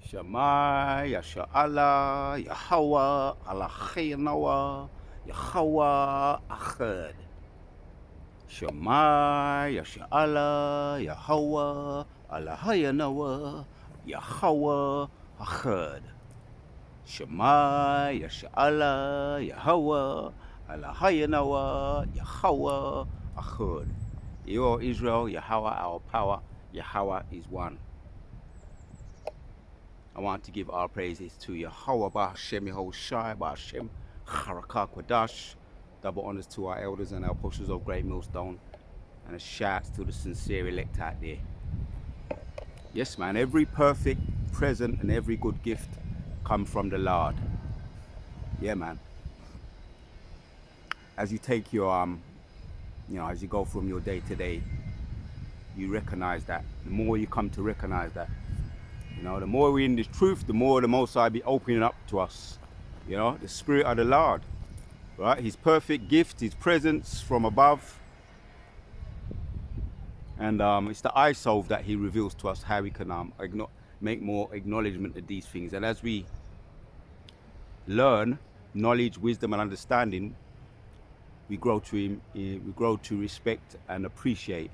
Shema, Yasha'Allah, Yahweh, Allah Chayanawa, Yahweh Achad. Shema, Yasha'Allah, Yahweh, Allah Hayanawa, Yahweh Achad. Shema, Yasha'Allah, Yahweh, Allah Hayanawa, Yahweh Achad. Hear, O Israel, Yahweh our power, Yahweh is one. I want to give our praises to Yahweh, Ba'Hashem, Yehoshai, Ba'Hashem, Harakah, Quadash. Double honors to our elders and our apostles of Great Millstone. And a shout to the sincere elect out there. Yes, man, every perfect present and every good gift come from the Lord. Yeah, man. As you take your, as you go from your day to day, you recognize that. The more you come to recognize that, the more we're in this truth, the more the Most High be opening up to us. The Spirit of the Lord, right? His perfect gift, His presence from above. And it's the eye solve that He reveals to us how we can make more acknowledgement of these things. And as we learn knowledge, wisdom, and understanding, we grow to Him. We grow to respect and appreciate,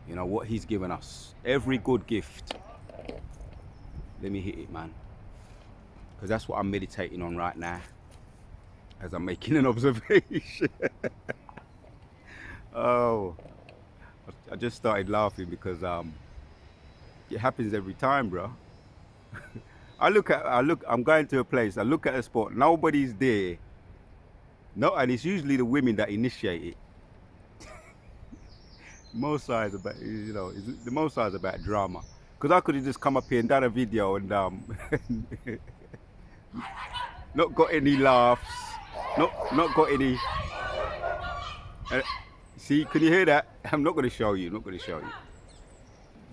what He's given us. Every good gift. Let me hit it, man, because that's what I'm meditating on right now as I'm making an observation. Oh, I just started laughing because it happens every time, bro. I'm going to a place, I look at a spot, nobody's there. No, and it's usually the women that initiate it. Most sides about, the most sides about drama. Because I could have just come up here and done a video and not got any laughs, not got any. See, can you hear that? I'm not going to show you.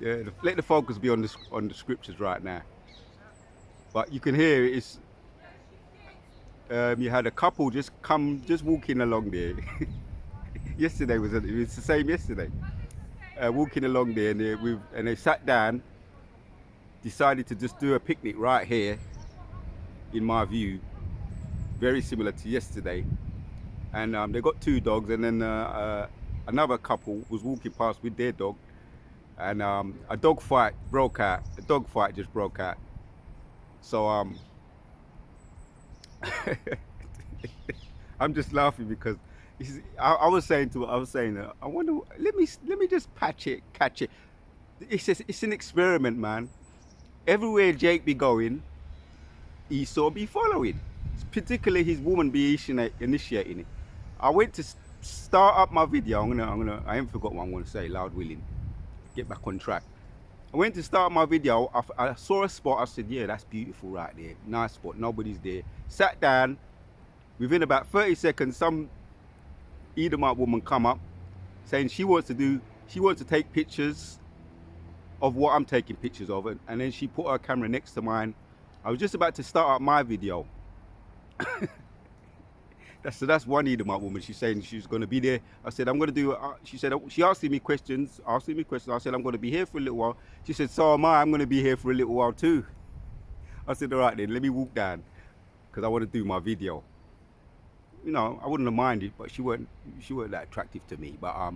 Yeah, let the focus be on the scriptures right now. But you can hear it's. You had a couple just walking along there. Yesterday it was the same yesterday. Walking along there and they sat down. Decided to just do a picnic right here, in my view, very similar to yesterday. And they got two dogs, and then another couple was walking past with their dog, and a dog fight broke out. A dog fight just broke out. So I'm just laughing because I was saying, I wonder, let me just catch it. It's an experiment, man. Everywhere Jake be going, Esau be following. Particularly his woman be initiating it. I went to start up my video. I haven't forgot what I'm gonna say. Loud willing, get back on track. I went to start my video. I saw a spot. I said, "Yeah, that's beautiful right there. Nice spot. Nobody's there." Sat down. Within about 30 seconds, some Edomite woman come up, saying she wants to take pictures of what I'm taking pictures of, and then she put her camera next to mine. I was just about to start up my video. That's one Edomite woman. She's saying she's going to be there. I said, I'm going to do. She said she asking me questions. I said, I'm going to be here for a little while. She said, so am I. I'm going to be here for a little while too. I said, all right then, let me walk down because I want to do my video. I wouldn't have minded, but she weren't that attractive to me. But I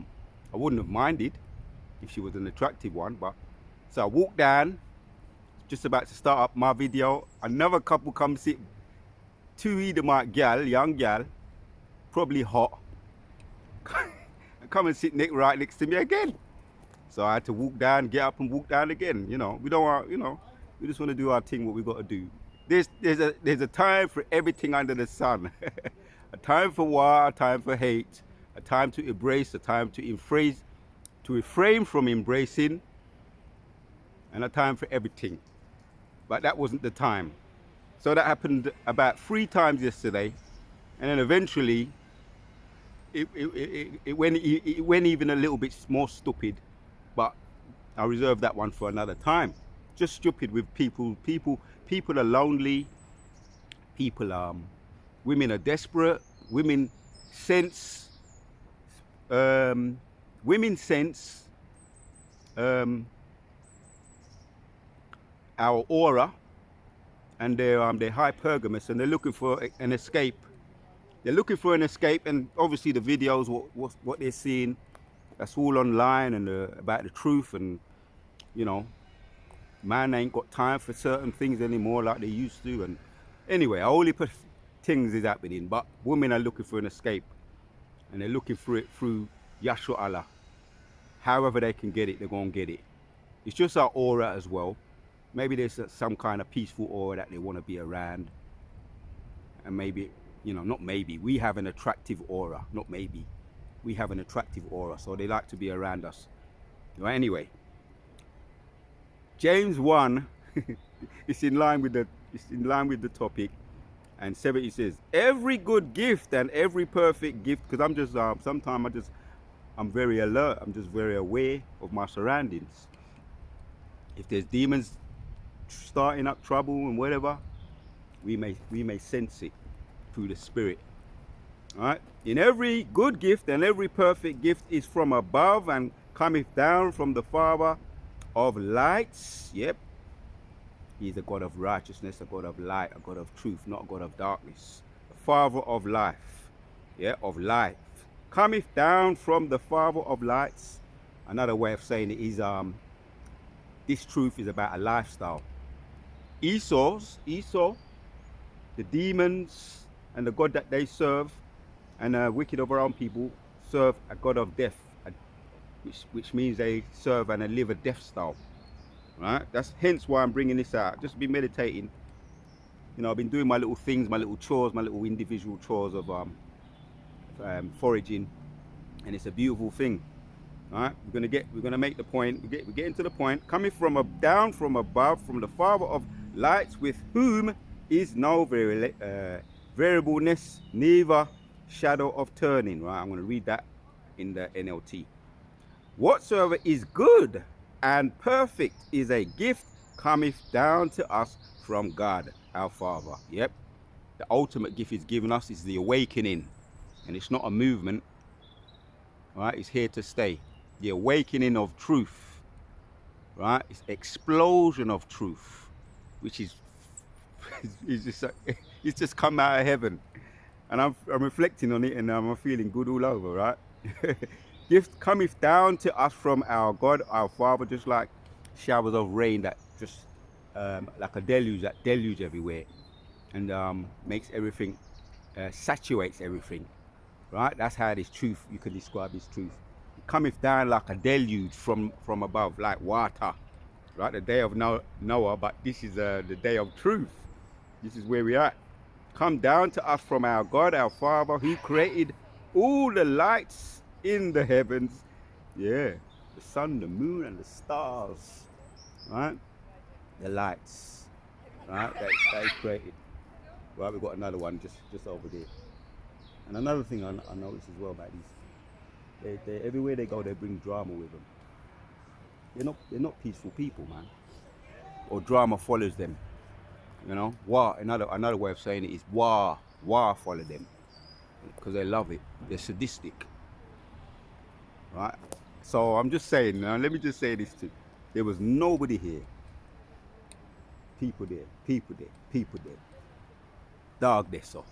wouldn't have minded if she was an attractive one. But so I walked down, just about to start up my video. Another couple come sit, two Edomite young gal, probably hot, come and sit right next to me again. So I had to walk down, get up and walk down again. We don't want, we just want to do our thing, what we got to do. There's a time for everything under the sun. A time for war, a time for hate, a time to embrace, a time to refrain from embracing, and a time for everything. But that wasn't the time. So that happened about 3 times yesterday, and then eventually it went even a little bit more stupid, but I reserve that one for another time. Just stupid with people. People are lonely. Women are desperate. Women sense. our aura, and they're hypergamous, and they're looking for an escape. They're looking for an escape, and obviously the videos, what they're seeing, that's all online, and about the truth, and you know, man ain't got time for certain things anymore like they used to. And anyway, all heap of things is happening, but women are looking for an escape, and they're looking for it through Yahshua Allah. However they can get it, they're gonna get it. It's just our aura as well. Maybe there's some kind of peaceful aura that they want to be around, and maybe, you know, not maybe, we have an attractive aura, not maybe, we have an attractive aura, so they like to be around us. Well, anyway, James 1 it's in line with the topic, and 70 says, every good gift and every perfect gift, because I'm just sometimes I'm very alert, I'm just very aware of my surroundings. If there's demons starting up trouble and whatever, we may sense it through the spirit. All right. In every good gift and every perfect gift is from above and cometh down from the Father of lights. Yep. He's a God of righteousness, a God of light, a God of truth, not a God of darkness. The Father of life. Yeah, of life. Cometh down from the Father of lights. Another way of saying it is this truth is about a lifestyle. Esau, the demons and the God that they serve, and wicked of our own people serve a God of death, which means they serve and they live a death style. Right? That's hence why I'm bringing this out. Just be meditating. You know, I've been doing my little things, my little chores, my little individual chores of foraging, and it's a beautiful thing. All right, we're gonna make the point. We're getting to the point. Coming from down from above, from the Father of lights, with whom is no variableness, neither shadow of turning. Right, I'm gonna read that in the NLT. Whatsoever is good and perfect is a gift cometh down to us from God our Father. Yep, the ultimate gift is given us is the awakening, and it's not a movement. All right, it's here to stay. The awakening of truth, right? It's explosion of truth, which is it's just come out of heaven, and I'm reflecting on it, and I'm feeling good all over, right? Gift cometh down to us from our God, our Father, just like showers of rain that just like a deluge, that deluge everywhere, and makes everything, saturates everything, right? That's how this truth, you can describe this truth. Cometh down like a deluge from above, like water, right? The day of Noah, but this is the day of truth. This is where we are. Come down to us from our God, our Father, who created all the lights in the heavens. Yeah, the sun, the moon, and the stars, right? The lights, right? That is created. Right, we've got another one just over there. And another thing I noticed as well about these, they everywhere they go, they bring drama with them. They're not peaceful people, man. Or drama follows them. You know, another way of saying it is war follow them, because they love it. They're sadistic, right? So I'm just saying, now let me just say this too. There was nobody here. People there. Darkness. So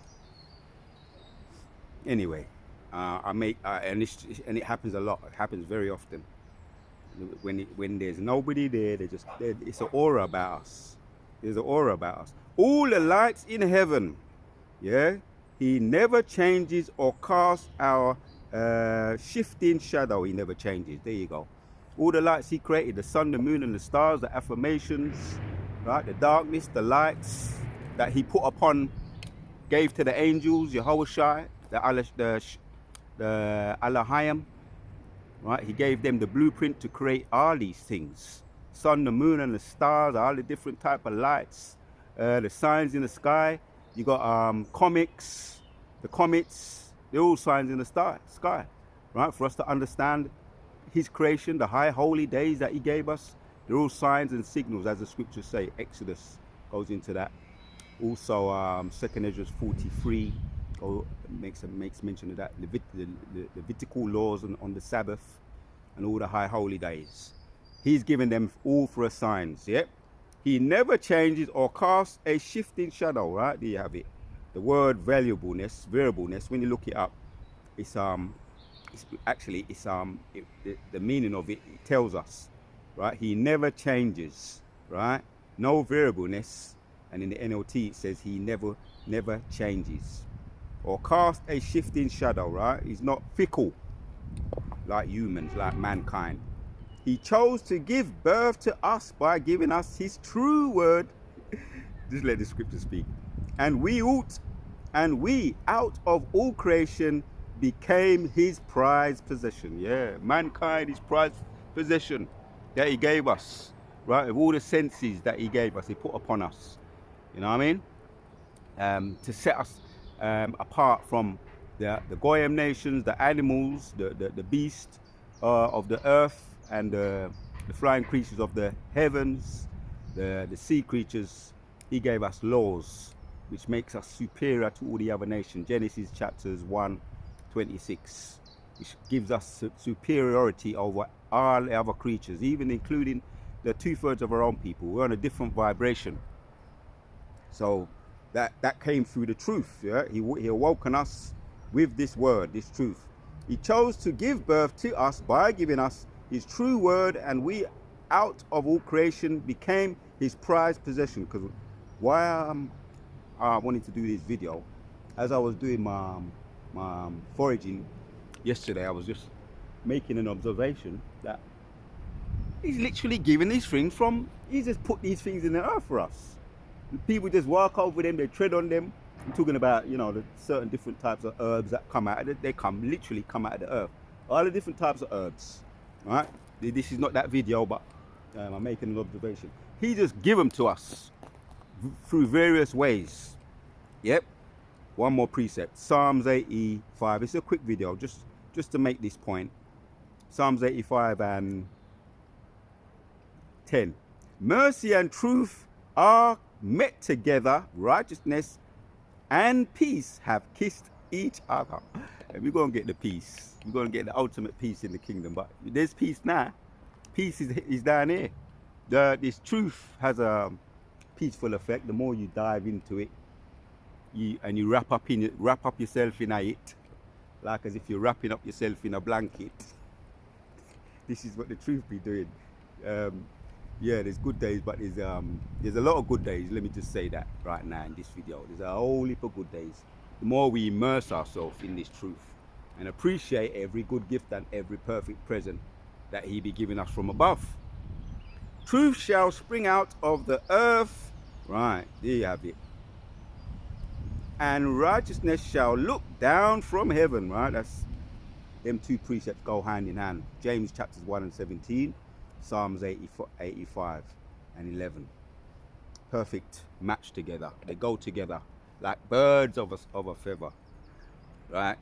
anyway, and it happens a lot. It happens very often. When there's nobody there, it's an aura about us. There's an aura about us. All the lights in heaven, yeah. He never changes or casts our shifting shadow. He never changes. There you go. All the lights he created, the sun, the moon, and the stars, the affirmations, right? The darkness, the lights that he put upon, gave to the angels, Yehoshua, the Elohim, right? He gave them the blueprint to create all these things. Sun, the moon, and the stars, all the different type of lights, the signs in the sky. You got comics, the comets, they're all signs in the sky, right? For us to understand his creation, the high holy days that he gave us, they're all signs and signals, as the scriptures say. Exodus goes into that. Also, 2nd Ezra 43 makes mention of that. The Levitical laws on the Sabbath and all the high holy days. He's given them all for a signs, yeah? He never changes or casts a shifting shadow, right? There you have it. The word variableness, when you look it up, it's actually the meaning of it, it tells us, right? He never changes, right? No variableness, and in the NLT it says he never changes or cast a shifting shadow, right? He's not fickle like humans, like mankind. He chose to give birth to us by giving us his true word. Just let the scripture speak. And we out of all creation became his prized possession. Yeah, mankind, his prized possession that he gave us, right? Of all the senses that he gave us, he put upon us. You know what I mean? To set us apart from the Goyim nations, the animals, the beast of the earth, and the flying creatures of the heavens, the sea creatures. He gave us laws which makes us superior to all the other nations. Genesis chapters 1:26, which gives us superiority over all the other creatures, even including the 2/3 of our own people. We're on a different vibration. So that came through the truth. Yeah, he awoken us with this word, this truth. He chose to give birth to us by giving us his true word, and we out of all creation became his prized possession. Because why I wanted to do this video, as I was doing my foraging yesterday, I was just making an observation that he's literally giving these things he just put these things in the earth for us. People just walk over them, they tread on them. I'm talking about, the certain different types of herbs that come out of it. They literally come out of the earth. All the different types of herbs, right? This is not that video, but I'm making an observation. He just give them to us through various ways. Yep. One more precept. Psalms 85. It's a quick video, just to make this point. Psalms 85 and 10. Mercy and truth are met together, righteousness and peace have kissed each other. And we're going to get the peace. We're going to get the ultimate peace in the kingdom. But there's peace now. Peace is down here. This truth has a peaceful effect. The more you dive into it, you wrap up yourself in it, like as if you're wrapping up yourself in a blanket. This is what the truth be doing. Yeah, there's good days, but there's a lot of good days. Let me just say that right now in this video. There's a whole heap of good days. The more we immerse ourselves in this truth and appreciate every good gift and every perfect present that he be giving us from above. Truth shall spring out of the earth. Right, there you have it. And righteousness shall look down from heaven. Right, that's them two precepts go hand in hand. James chapters 1 and 17. Psalms 85 and 11. Perfect match together. They go together like birds of a feather. Right?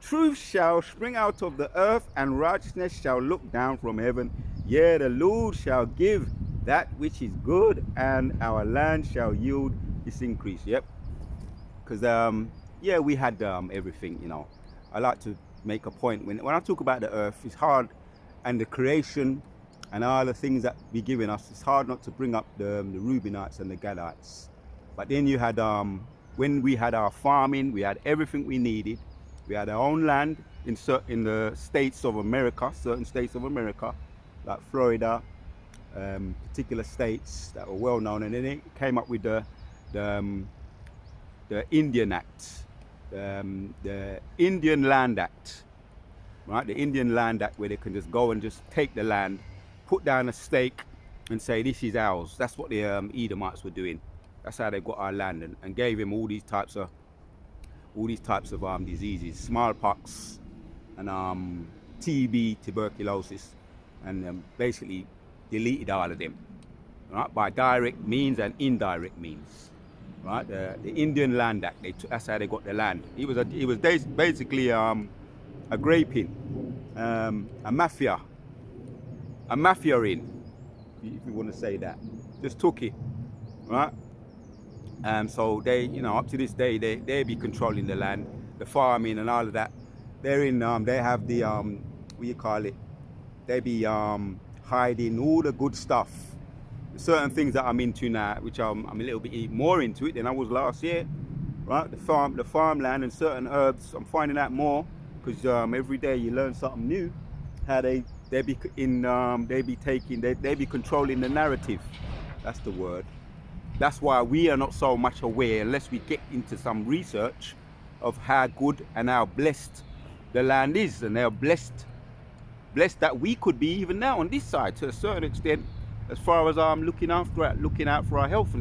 Truth shall spring out of the earth, and righteousness shall look down from heaven. Yea, the Lord shall give that which is good, and our land shall yield its increase. Yep. Because yeah, we had everything. I like to make a point when I talk about the earth. It's hard. And the creation and all the things that be given us, it's hard not to bring up the Reubenites and the Gadites. But then you had, when we had our farming, we had everything we needed. We had our own land in the states of America, certain states of America, like Florida, particular states that were well known. And then it came up with the Indian Act, the Indian Land Act. Right, the Indian Land Act, where they can just go and just take the land, put down a stake, and say this is ours. That's what the Edomites were doing. That's how they got our land, and gave him all these types of diseases, smallpox, and TB, tuberculosis, and basically deleted all of them, right, by direct means and indirect means. Right, the Indian Land Act. That's how they got the land. It was basically a graping, a mafia in, if you want to say that. Just took it, right? So they, up to this day, they be controlling the land, the farming and all of that. They're in, they have the, what you call it? They be hiding all the good stuff certain things that I'm into now, which I'm a little bit more into it than I was last year. Right, the farmland and certain herbs. I'm finding out more because every day you learn something new. How they be in they be taking they be controlling the narrative. That's the word. That's why we are not so much aware unless we get into some research of how good and how blessed the land is, and they're blessed that we could be even now on this side to a certain extent, as far as looking out for our health,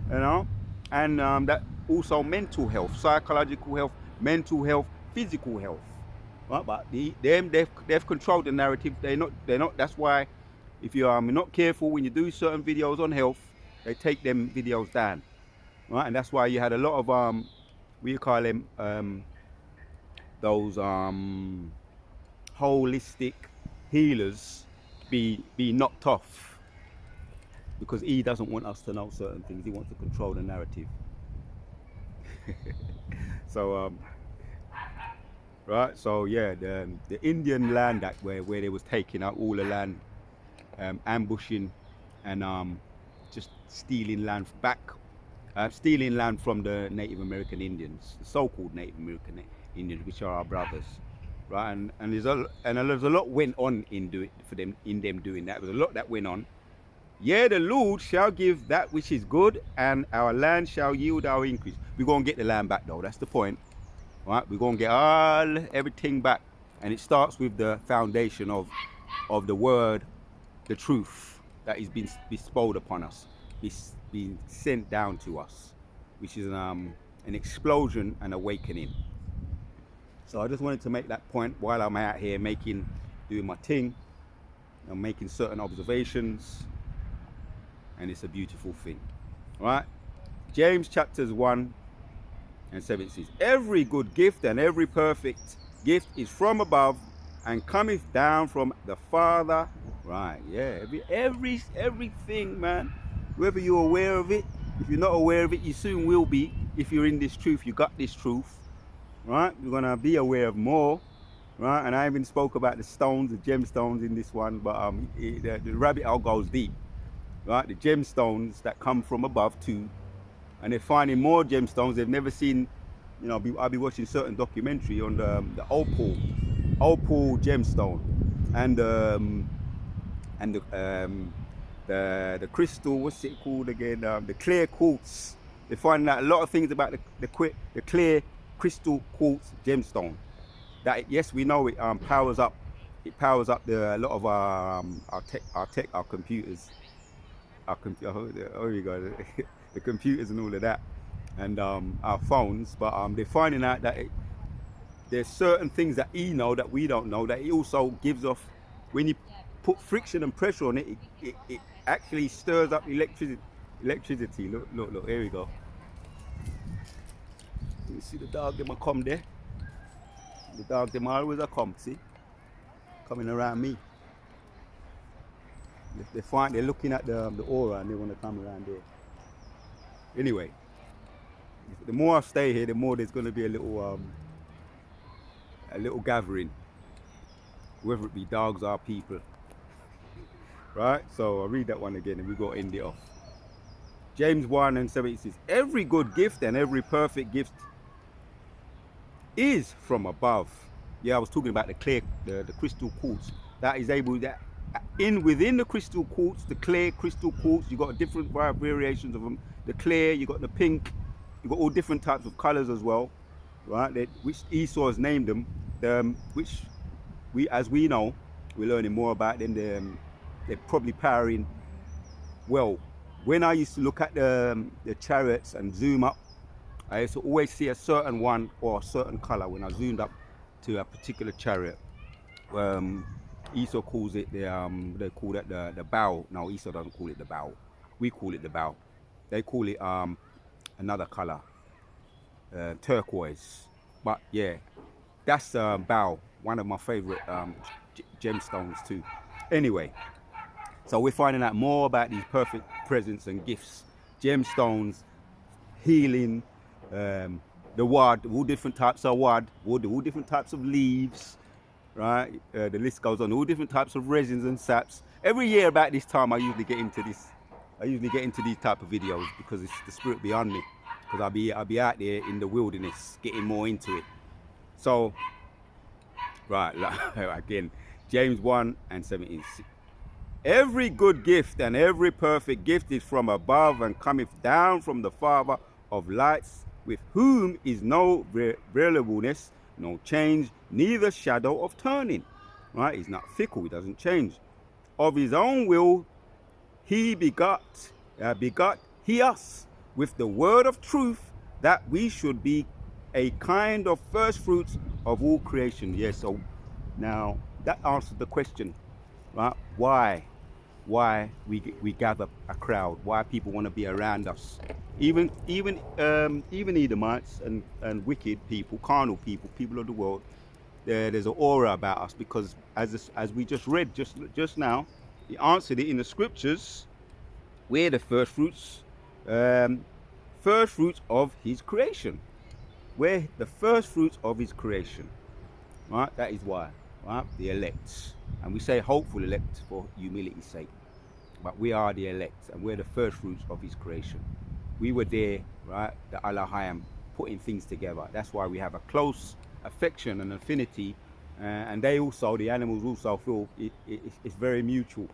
and and that also mental health, psychological health, mental health, physical health. Right, but they've controlled the narrative. They're not. That's why, if you are not careful when you do certain videos on health, they take them videos down. Right, and that's why you had a lot of we call them those holistic healers be knocked off, because he doesn't want us to know certain things. He wants to control the narrative. So right, so yeah, the Indian Land Act, where they was taking out all the land, ambushing and just stealing land back, stealing land from the Native American Indians, the so-called Native American Indians, which are our brothers, right? And there's a lot went on in them doing that. There's a lot that went on. Yeah, the Lord shall give that which is good, and our land shall yield our increase. We're gonna get the land back though. That's the point, right? We're gonna get everything back, and it starts with the foundation of the word, the truth that is being bestowed upon us, being sent down to us, which is an explosion and awakening. So I just wanted to make that point while I'm out here doing my thing, and making certain observations, and it's a beautiful thing, right? James chapters 1 and 7 says, every good gift and every perfect gift is from above and cometh down from the Father. Right, yeah, everything, man. Whether you're aware of it, if you're not aware of it, you soon will be. If you're in this truth, you got this truth, right? You're gonna be aware of more, right? And I even spoke about the stones, the gemstones in this one, but the rabbit hole goes deep, right? The gemstones that come from above too, and they're finding more gemstones they've never seen. You know, I'll be watching certain documentary on the opal gemstone, and the crystal, what's it called again? The clear quartz. They're finding out a lot of things about the clear crystal quartz gemstone. That, yes, we know it powers up. It powers up a lot of our computers. Oh, you go, the computers and all of that, and our phones. But they're finding out that there's certain things that he know that we don't know, that he also gives off. When you put friction and pressure on it, it actually stirs up electricity. Look, here we go. You see the dog, them a come there. The dog, them always a come, see? Coming around me. They're looking at the aura, and they want to come around there. Anyway, the more I stay here, the more there's going to be a little gathering, whether it be dogs or people. Right? So I'll read that one again, and we got to end it off. James 1 and 7 says, every good gift and every perfect gift is from above. Yeah, I was talking about the crystal quartz that is able that within the crystal quartz, the clear crystal quartz. You got different variations of them. The clear, you got the pink, you got all different types of colors as well, right? Which Esau has named them. Which as we know, we're learning more about them. They're probably powering. Well, when I used to look at the chariots and zoom up, I used to always see a certain one or a certain color when I zoomed up to a particular chariot. Esau calls it they call it the bow. No, Esau doesn't call it the bow. We call it the bow. They call it another color, turquoise. But yeah, that's bow. One of my favorite gemstones too. Anyway, so we're finding out more about these perfect presents and gifts, gemstones, healing, the wad, all different types of wad, all different types of leaves, right? The list goes on, all different types of resins and saps. Every year about this time I usually get into this I usually get into these type of videos because it's the spirit beyond me. Because I'll be out there in the wilderness getting more into it. So, right, again, James 1 and 17. Every good gift and every perfect gift is from above and cometh down from the Father of lights, with whom is no variableness, no change, neither shadow of turning. Right? He's not fickle, he doesn't change. Of his own will he begot he us with the word of truth, that we should be a kind of first fruits of all creation. Yes, so now that answers the question, right? Why we gather a crowd, why people want to be around us, even Edomites and wicked people, carnal people, people of the world. There's an aura about us because as we just read just now, he answered it in the scriptures. We're the first fruits of his creation. We're the first fruits of his creation, right? That is why, right? The elect, and we say hopeful elect for humility's sake, but we are the elect, and we're the first fruits of his creation. We were there, right? The Elohim putting things together. That's why we have a close affection and affinity, and they also, the animals also feel it's very mutual.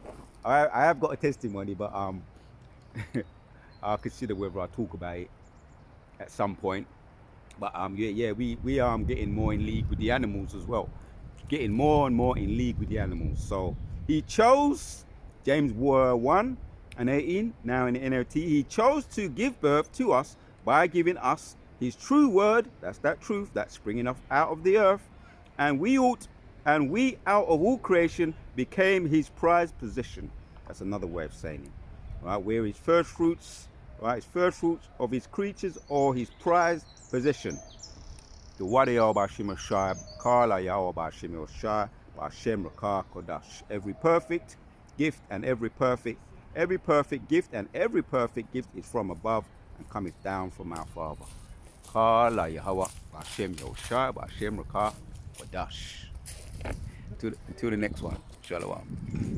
I have got a testimony, but I'll consider whether I talk about it at some point. But we getting more in league with the animals as well, getting more and more in league with the animals. So he chose, James 1 and 18, now in the NLT, he chose to give birth to us by giving us his true word. That's that truth that's springing up out of the earth, and we out of all creation became his prized possession. That's another way of saying it, right? We're his first fruits, right? His first fruits of his creatures or his prized possession. The Wadi Bashim Shai, Kala Yahweh Bashim Shai, Bashem Rakah Kodash. Every perfect gift and every perfect gift and every perfect gift is from above and cometh down from our Father. Kala Yahweh Bashem Shai, Bashem Rakah Kodash. Until the next one. Shalom.